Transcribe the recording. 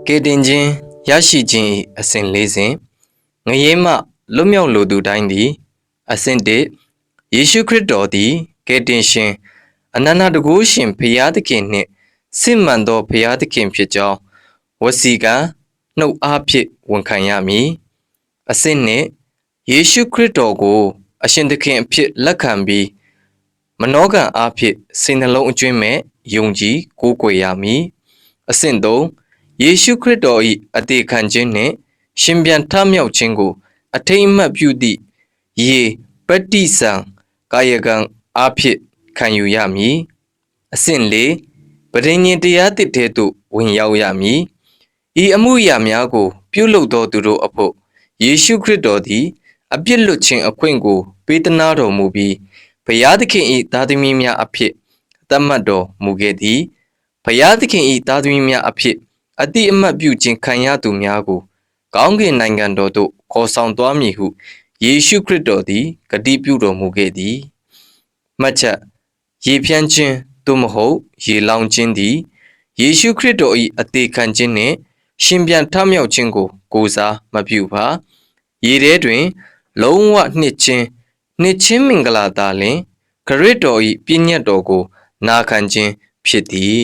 ကေတင်ချင်းရရှိခြင်း၏အစဉ်၄စဉ်ငရဲမှလွတ်မြောက်လိုသူတိုင်းသည်အစဉ်တစ်ယေရှုခရစ်တော်သည်ကေတင်ရှင်အနန္တတကုရှင်ဖျားသခင်နှင့်စစ်မှန်သောဖျားသခင်ဖြစ်ကြောင်းဝစီကံနှုတ်အားဖြင့်ဝန်ခံရမည်အစဉ်နှင့်ယေရှုခရစ်တော်ကိုအရှင်သခင်အဖြစ်လက်ခံပြီးမနောကံအားဖြင့်စိတ်နှလုံးအကျွင်းမဲ့ယုံကြည်ကိုးကွယ်ရမည်အစဉ်သုံးယေရှုခရစ်တော်၏အသေးခံခြင်းနှင့်ရှင်ပြန်ထမြောက်ခြင်းကိုအထိမ်းအမှတ်ပြုသည့်ယေပတ္တိစံကာယကံအားဖြင့်ခံယူရမည်အစဉ်လေးပဋိညာဉ်တရားသစ်ထဲသို့ဝင်ရောက်ရမည်ဤအမှုရာများကိုပြုလုပ်သောသူတို့အဖို့ယေရှုခရစ်တော်သည်အပြစ်လွတ်ခြင်းအခွင့်ကိုပေးသနာတော်မူပြီးဘုရားသခင်၏သားသမီးများအဖြစ်သတ်မှတ်တော်မူခဲ့သည်ဘုရားသခင်၏သားသမီးများအဖြစ်အတိအမှတ်ပြုခြင်းခံရသူများကိုကောင်းကင်နိုင်ငံတော်သို့ခေါ်ဆောင်သွားမည်ဟုယေရှုခရစ်တော်သည်ဂတိပြုတော်မူခဲ့သည်မှတ်ချက်ရေဖြန်းခြင်းသို့မဟုတ်ရေလောင်ခြင်းသည်ယေရှုခရစ်တော်၏အသေးခံခြင်းနှင့်ရှင်ပြန်ထမြောက်ခြင်းကိုကိုးစားမပြုပါရေထဲတွင်လုံးဝနှစ်ချင်းမင်္ဂလာသာလျှင်ခရစ်တော်၏ပြည့်ညတ်တော်ကိုနာခံခြင်းဖြစ်သည်